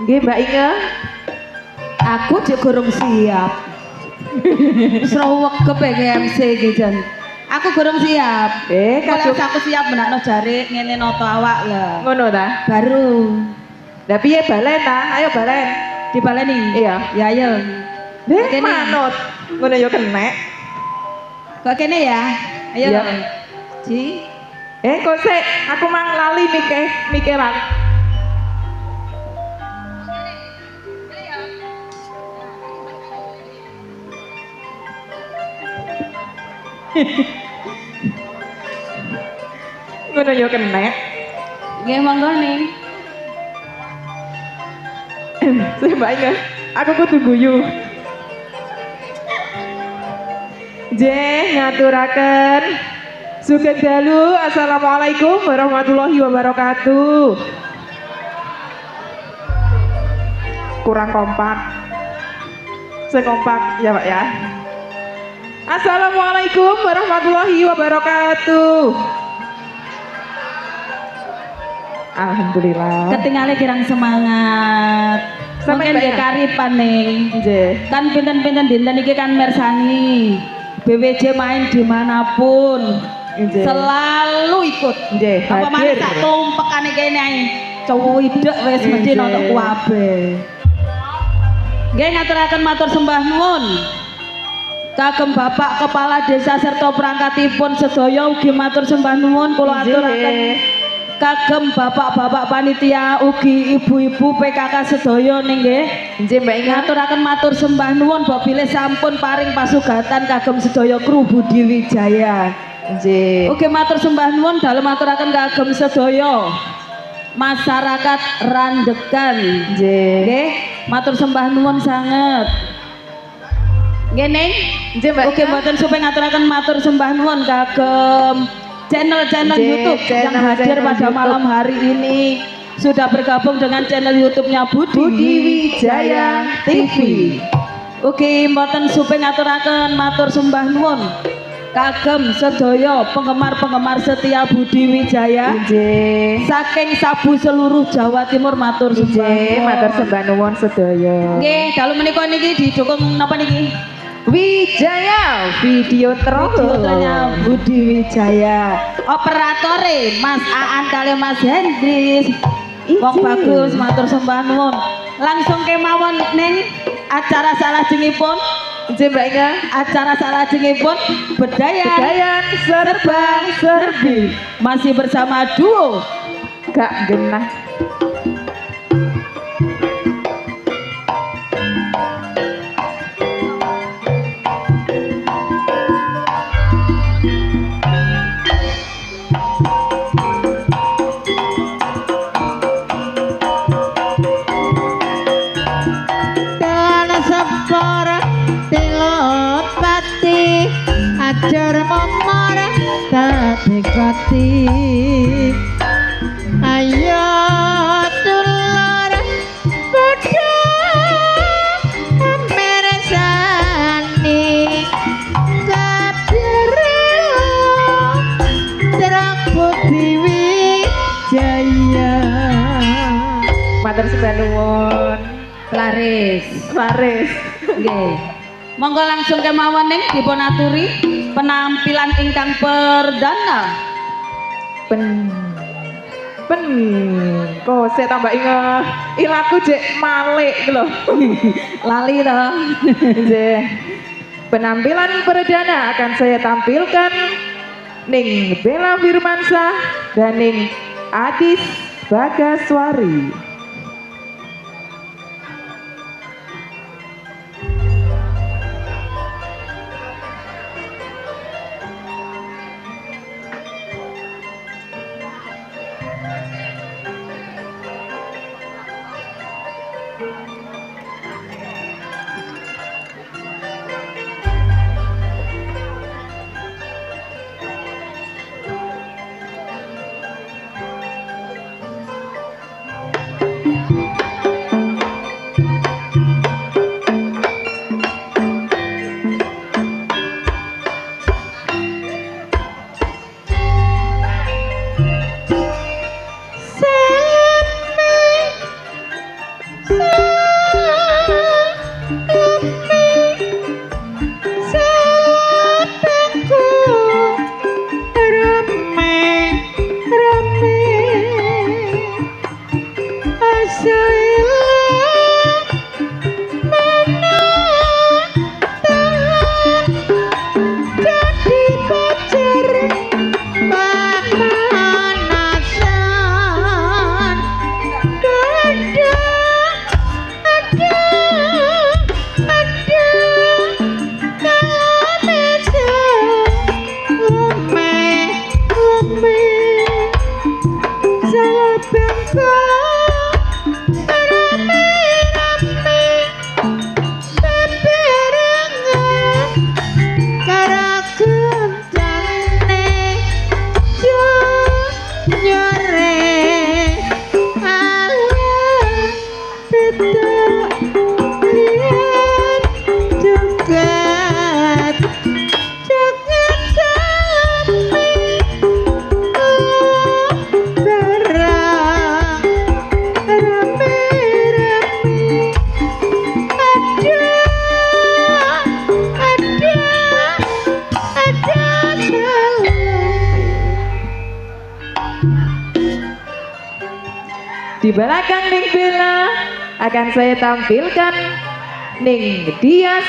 Nggih Mbak Inge. Aku jek gorong siap. Srowek kepengen MC iki jan. Aku gorong siap. Kalau kadung aku siap menakno jare ngene noto awak lah. ngono ta? Baru Lah piye balen ta? Ayo balen. dibaleni. Iya. Ya ayo. Kene. Manut. Ngono ya kenek. Kok kene ya? Ayo. Iya. Ji. Kok sik aku mang lali mikiran. Ngono ya kenek. Nggih monggo ning. Sih Mbak Inge, aku kudu guyu. Ngaturaken sugeng dalu. Assalamualaikum warahmatullahi wabarakatuh. Kurang kompak. Sekompak ya Pak ya. Assalamualaikum warahmatullahi wabarakatuh. Alhamdulillah. Ketinggalan kirang semangat. Sampai Mungkin banyak. nggih karipan ning. Nggih. Kan pinten-pinten dinten iki kan mersani. BWJ main dimanapun. Nggih. Selalu ikut. Nggih, Apa maneh hadir. sak tumpekane kene ae. Cowidek wis mesti Nggih. nonton kuwabe. Nggih ngaturaken matur sembah nuwun. Kagem Bapak Kepala Desa serta perangkatipun sedaya ugi matur sembah nuwun kula aturaken. Kagem bapak-bapak panitia ugi ibu-ibu PKK sedaya nggih. Nggih Mbak Inge. Ngaturaken matur sembah nuwun Mbok bilih sampun paring pasugatan kagem sedaya kru Budi Wijaya. Nggih. Ugi matur sembah nuwun dalem aturaken kagem sedaya masyarakat Randekan. Nggih. Nggih, matur sembah nuwun sanget. Nggih Ning. Nggih Mbak Ugi Inge. mboten supaya ngaturaken matur sembah nuwun kagem channel-channel Nggih, YouTube yang channel hadir pada YouTube. malam hari ini sudah bergabung dengan channel YouTube-nya Budi Wijaya TV. Ugi mboten supaya ngaturaken matur sembah nuwun kagem sedaya penggemar-penggemar setia Budi Wijaya Nggih. saking sabu seluruh Jawa Timur matur sembah Nggih, nuwun. matur sembah nuwun sedaya. Nggih, dalu menika niki didukung napa niki? Wijaya video Putranya Budi Wijaya. Operatore Mas Aan kali Mas Hendris. Wong bagus matur sembah nuwun. Langsung kemawon ning acara salajengipun. Nggih Mbak Inge. Acara salajengipun Bedayan Bedayan serba serbi. masih bersama duo Gak genah. Dan sepor tilot pati ajar momor kadekati ayo dulur padha mirsani kabeh terang Budi Wijaya. Matur sembah nuwun. Laris. Laris. Nggih. Monggo langsung kemawon ning dipun aturi penampilan ingkang perdana. Ben kok saya tambah inget ilaku jek malik lho. Lali to. Nggih. Penampilan perdana akan saya tampilkan ning Bella Firmansyah dan ning Adis Bagaswari. Di belakang Ning Bella akan saya tampilkan Ning Dias,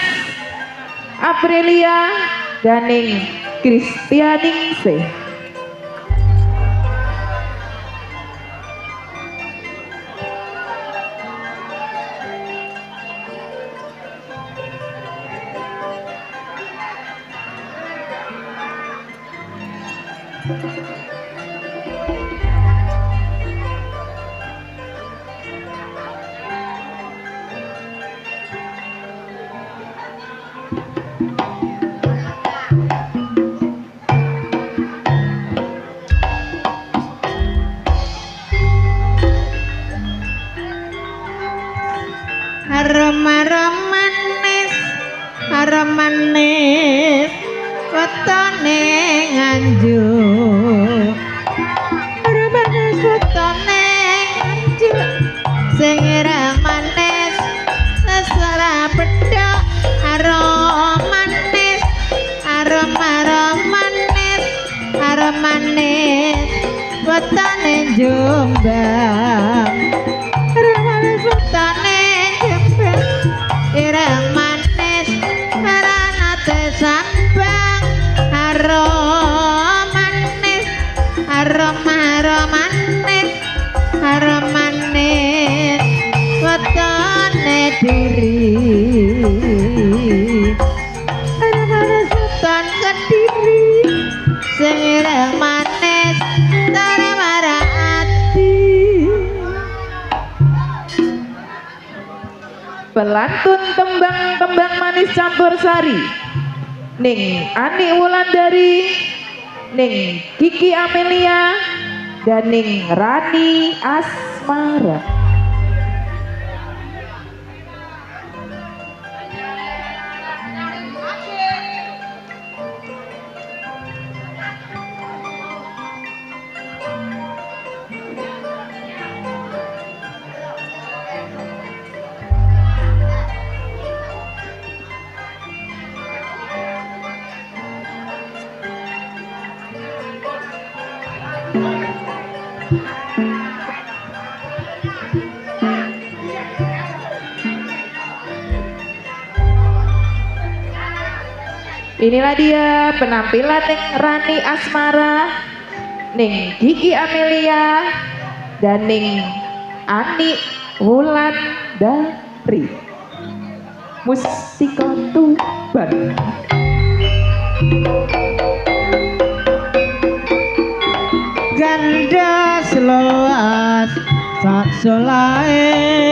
Aprilia, dan Ning Kristianingsih. Manis wetone Nganjuk manis wetone Nganjuk sing ireng manis sesera pedhok arom manis wetone Jombang manis wetone Jombang ireng manis sambang arom manis wetone Diri manis weton Kediri sing ireng manis taramara ati. Pelantun tembang manis campur sari Ning Ani Wulandari, Ning Kiki Amelia, dan Ning Rani Asmara. Inilah dia penampilan Ning Rani Asmara, Ning Kiki Amelia, dan Ning Ani Wulandari. Mustika Tuban. Ganda seloas sak solae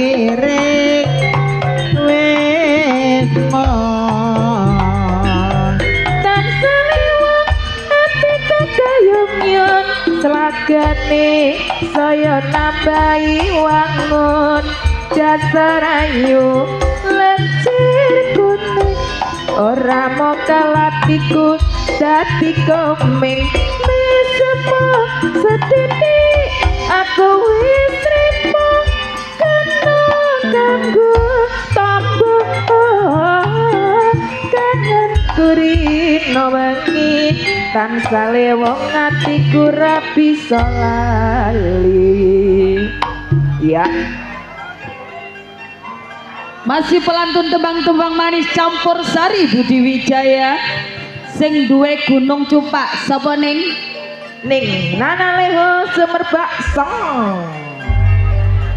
kirik wis mon tan seliwang ati kagayomyon selagane saya nambahi wangun dasar ayu lencir kuning ora mau kalatiku dadi komeng mesemo sedidik aku wis trimo kanggo tombo kangen kurino wengi tansah lewong atiku ra bisa lali. Ya, masih pelantun tembang-tembang manis campur sari Budi Wijaya sing duwe Gunung Cumpak sapa ning Nana Leho Semerbak Song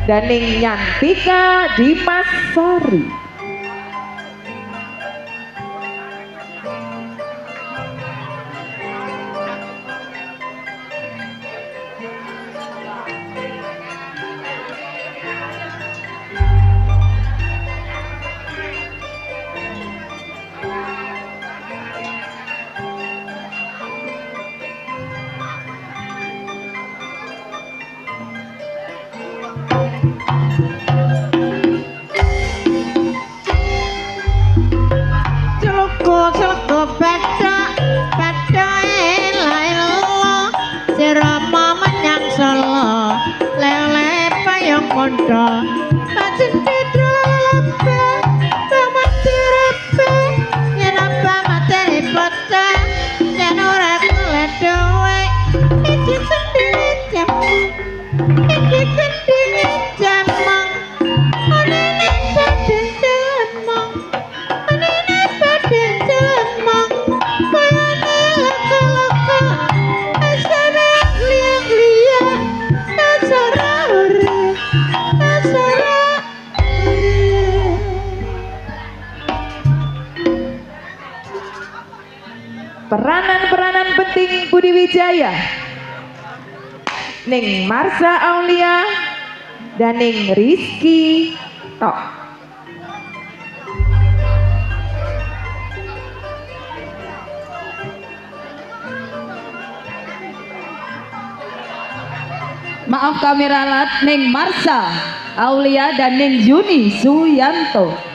dan Ning Nyantika Dimas Sari. petok ela sirama menyang Solo lele payung kondo pancen didrebe pamatirebe yen apa materi bocah yen ora keledhoe iki sendiri jamu iki sendiri jamang anene badan jamang anene badan jamang bayane laka-laka asara liya-liya asara ore asara Peranan-peranan penting Budi Wijaya ning Marsha Aulia dan ning Rizky Tok. Maaf kameralat ning Marsha Aulia dan ning Yuni Suyanto.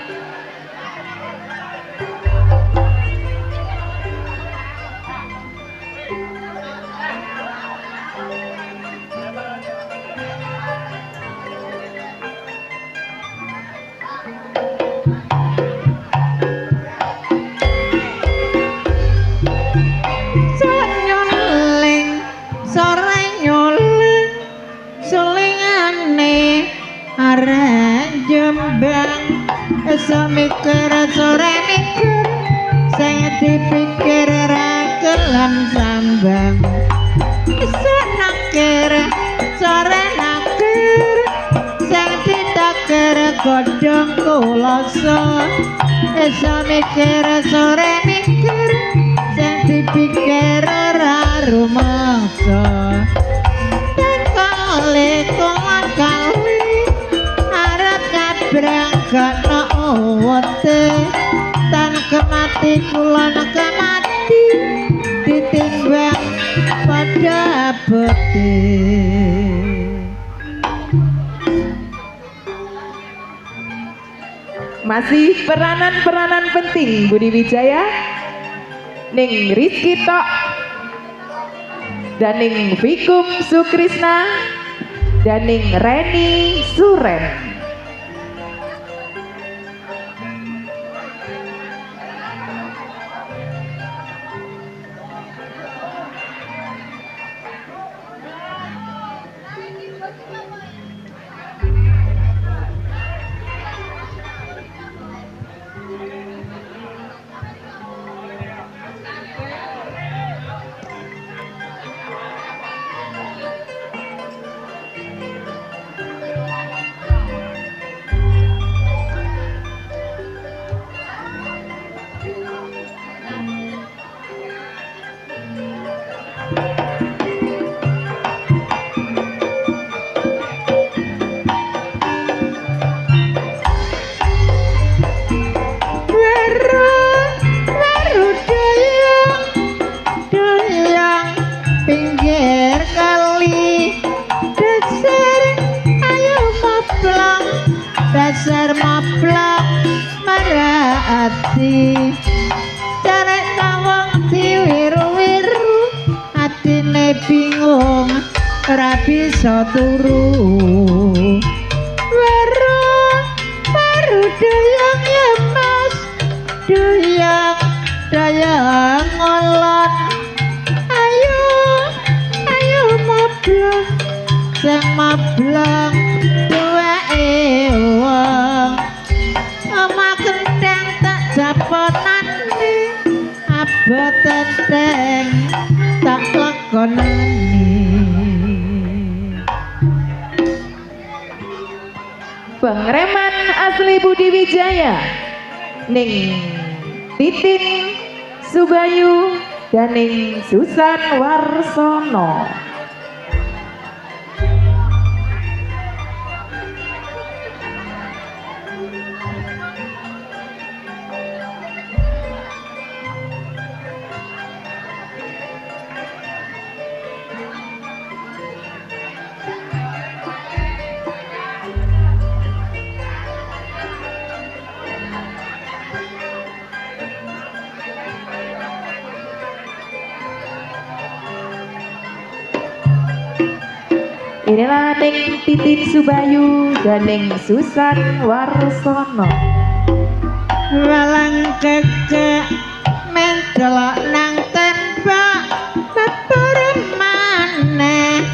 nyuling sore nyuling sulingane arek Jombang iso mikir sore mikir sing dipikir ra kelan sambang iso nakir sore nakir sing ditakir godhong kuloso iso mikir sore mikir sing dipikir ora rumangsa dan kali arep ngabrangkana owote tan kemati kula kemati ditimbang pada abote. Masih peranan-peranan penting Budi Wijaya ning Rizky Tok dan ning Vikum Sukrisna dan ning Reni Suren. Dasar maplak maraati carek tawang diwiru-wiru atine bingung ora bisa turu baru dayang ya mas dayang ngolot ayo maplak sing maplak wong omah kendang tak japonane abot tenteng tak lakonane. Pengreman asli Budi Wijaya ning Titin Subayu dan ning Susan Warsono. Inilah Ning Titin Subayu dan Ning Susan Warsono. Walang kecek mencelok nang tembok beberem maneh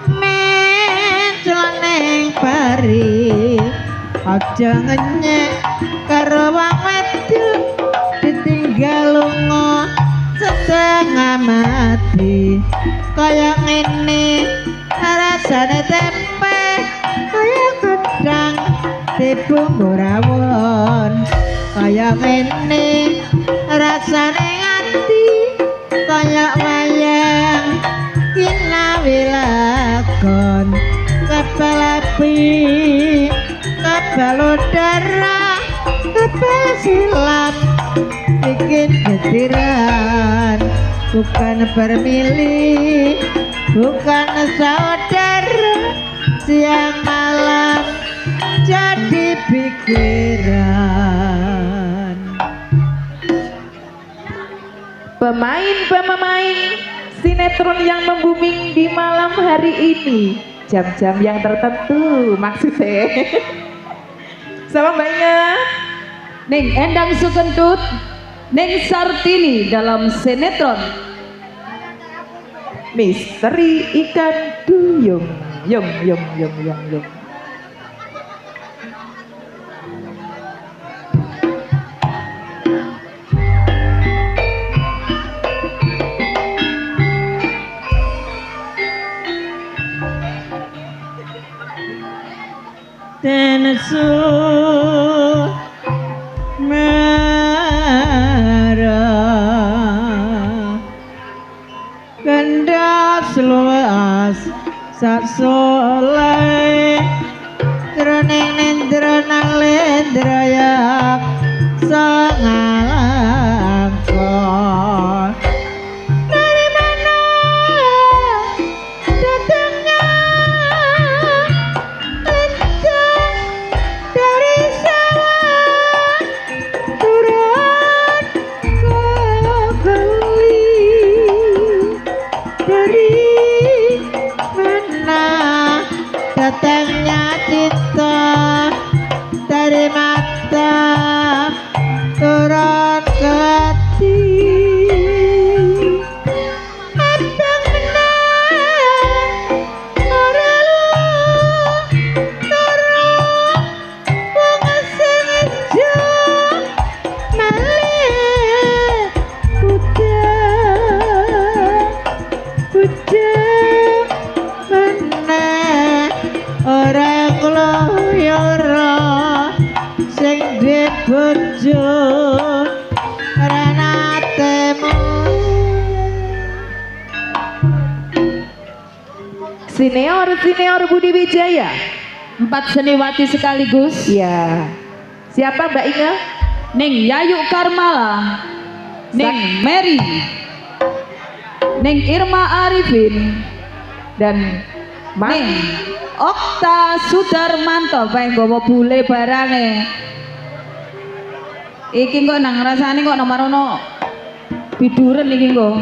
mencelok neng pari aja ngenyek karo wong wedok ditinggal lunga setengah mati kaya ngene rasane tempe kaya gedang dibumbu rawon kaya ngene rasane ati kaya wayang kinawi lakon kapal api kapal udara kapal silam bikin getiran bukan bermilih bukan saudara siang malam jadi pikiran. Pemain-pemain sinetron yang membuming di malam hari ini, jam-jam yang tertentu maksudnya. Sama mbaknya Ning Endang Sukentut, Ning Sartini dalam sinetron Misteri Ikan Duyung. Yung. Tenesu merah gendas luas sak soleh jroning nendra nang lendra yak sangalangkon dari mana datangnya lencang dari sawah turun ke geli dari mana datangnya cinta dari mata turun ke hati abang menang orang turun bunga sing ijo malih pucet meneh ora kloyoro sing duwe bojo ora natemu. Senior Budi Wijaya. 4 seniwati sekaligus. Ya. Siapa Mbak Inga? Ning Yayu Karmala, Ning Mary, Ning Irma Arifin, Dan Ning Okta Sudarmanto. Pengen gowo bule barange. Iki kok nang rasane kok nomarono biduren iki kok.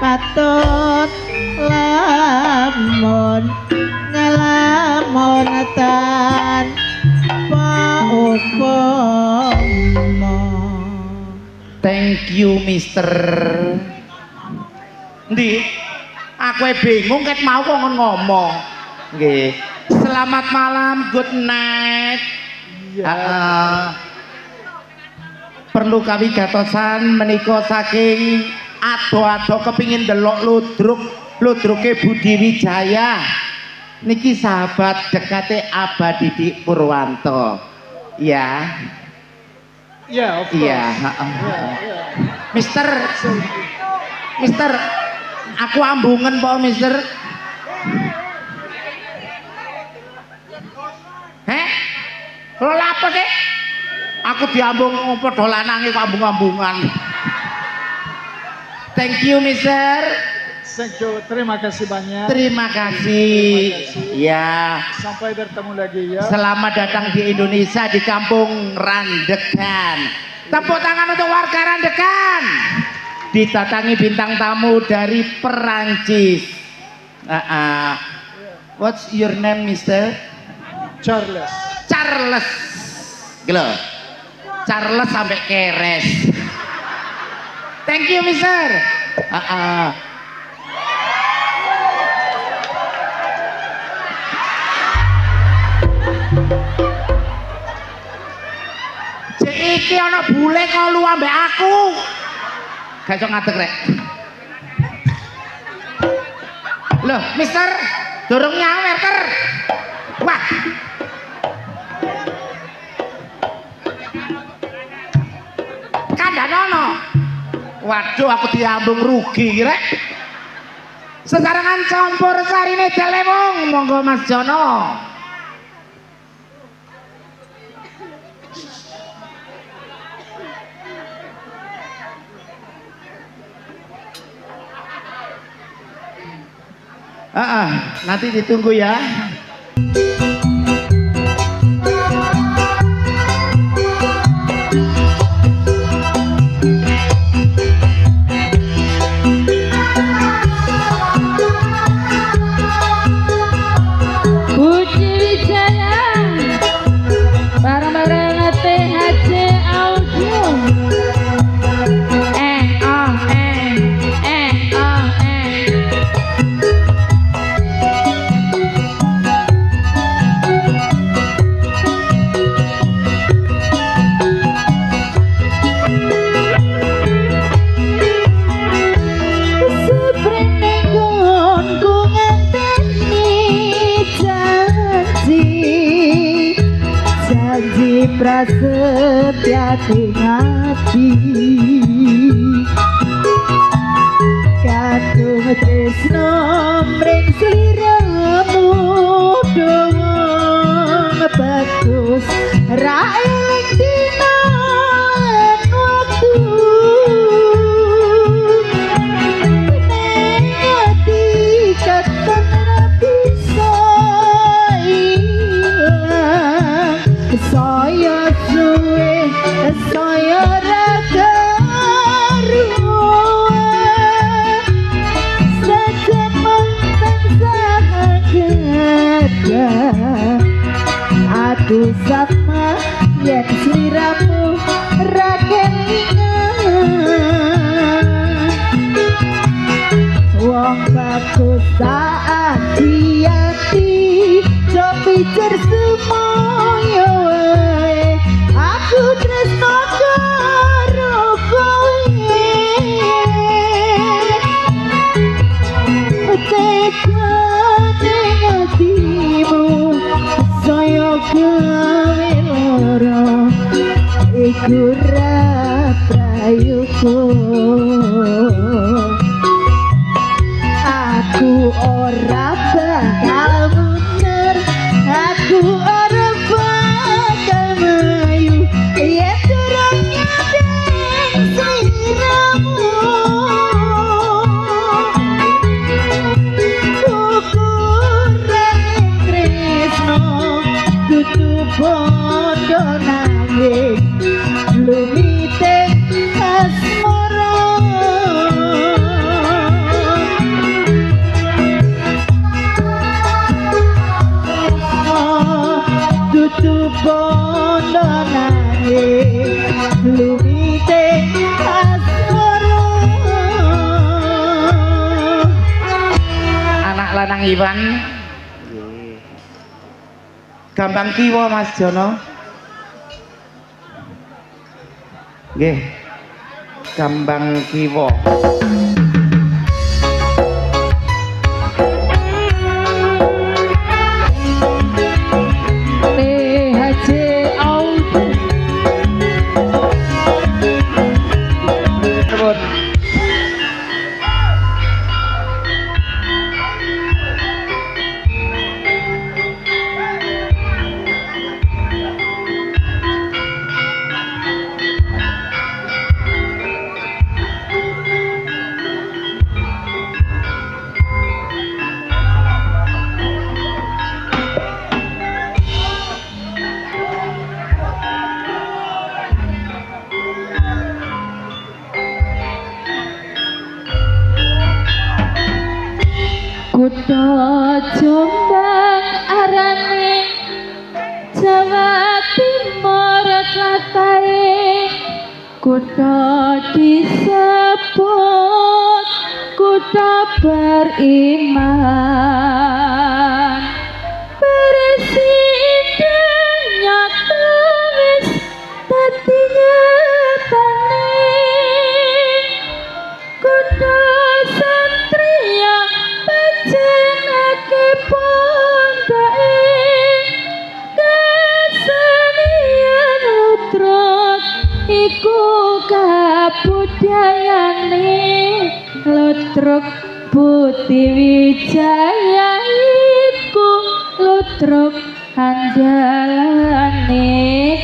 patut lamun ngelamun tanpa upama. Thank you Mister. Ndi? Aku bingung ket mau kok ngomong. Nggih. Selamat malam, good night. Perlu kami gatosan menika saking ado-ado kepingin delok ludruke Budi Wijaya. Niki sahabat dekate Abah Didik Purwanto. Ya. Yeah, of course. Iya, Mister, aku ambungan po, Mister. Heh? Lo apa sih? Aku diambung padha lanange kok ambung-ambungan. Thank you, Mister. Thank you, terima kasih banyak. Terima kasih. Ya. Sampai bertemu lagi ya. Selamat datang di Indonesia di kampung Randegan. Tepuk tangan untuk warga Randegan. Didatangi bintang tamu dari Perancis. What's your name, Mister? Charles. Charles. Gitu. Charles sampai keres. Thank you, Mister. Iki ana bule kok lu ambek aku. Gak iso ngadeg rek. Loh, Mister, durung nyawer ter. Wah. Kandhanono. Waduh, aku diambung rugi rek. Sesarengan campur sarine Delewong, monggo Mas Jono. Nanti ditunggu ya. Budi Wijaya bareng-bareng THC Audio. Prasetya tingati katung tresno mring sliramu dong bagus ra eling dina lan waktu ati katon bisa ilang saya suwe saya raga ruang sejemong tansah geda aduh sama yen sliramu ra kelingan wong bagus saat hati cobi tersemoyo aku tresno karo kowe tekane atimu saya gawe loro iku ra prayuga aku ora bakal mundur aku ora bakal mlayu yen durung nyadeng sliramu ukuran tresno kudu padha nanging lumite asmara lanang Iwan. Gampang kiwa Mas Jono. Nggih. Gampang kiwa. PHJ Auto. Nuwun. Kutha Jombang arane Jawa Timur kathahe kutha disebut kutha beriman presiden nyata wis dadi nyatane kutha satria jenake pondake kesenian utruk iku kabudayane lutruk Putih Wijaya iku lutruk andalane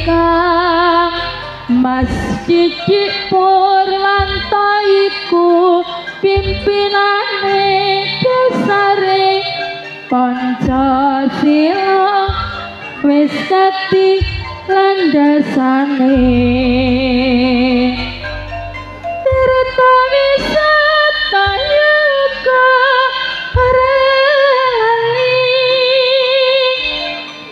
kang Mas Didik Purwanto iku pimpinane dasare Pancasila wis dadi landasane tirta wisata yuga relani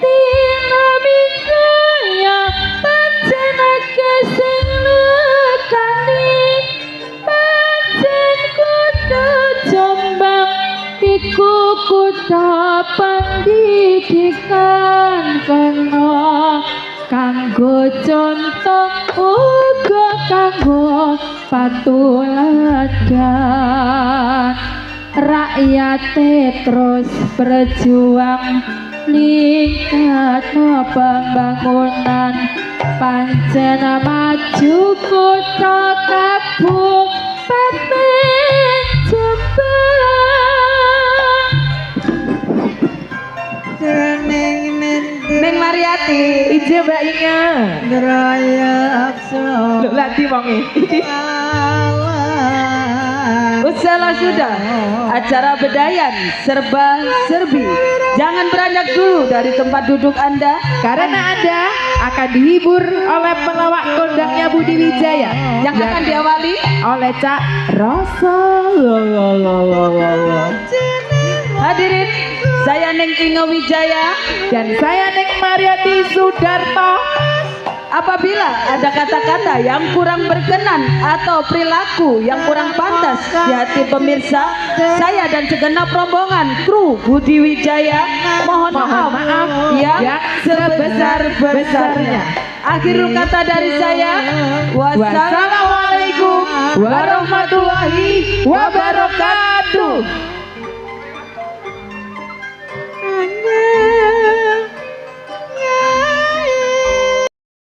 dina mikaya panjenake sing nekani pancen kutha Jombang iku kutha pendidikan kena kanggo contoh uga kanggo patuladan rakyate terus berjuang ningkatno pembangunan pancen maju kutha Kabupaten Jombang. Neng Mariati Ije Mbak Inga. Ngerayap Lho lati wonge. Usahlah sudah acara bedayan serba-serbi. Jangan beranjak dulu dari tempat duduk Anda. Karena Anda akan dihibur oleh pelawak kondangnya Budi Wijaya Yang akan diawali oleh Cak Roso. hadirin, saya Neng Inge Wijaya. Dan saya Neng Mariati Sudarto. Apabila ada kata-kata yang kurang berkenan atau perilaku yang kurang pantas di hati pemirsa, saya dan segenap rombongan kru Budi Wijaya mohon maaf yang sebesar-besarnya. Akhir kata dari saya, wassalamualaikum warahmatullahi wabarakatuh.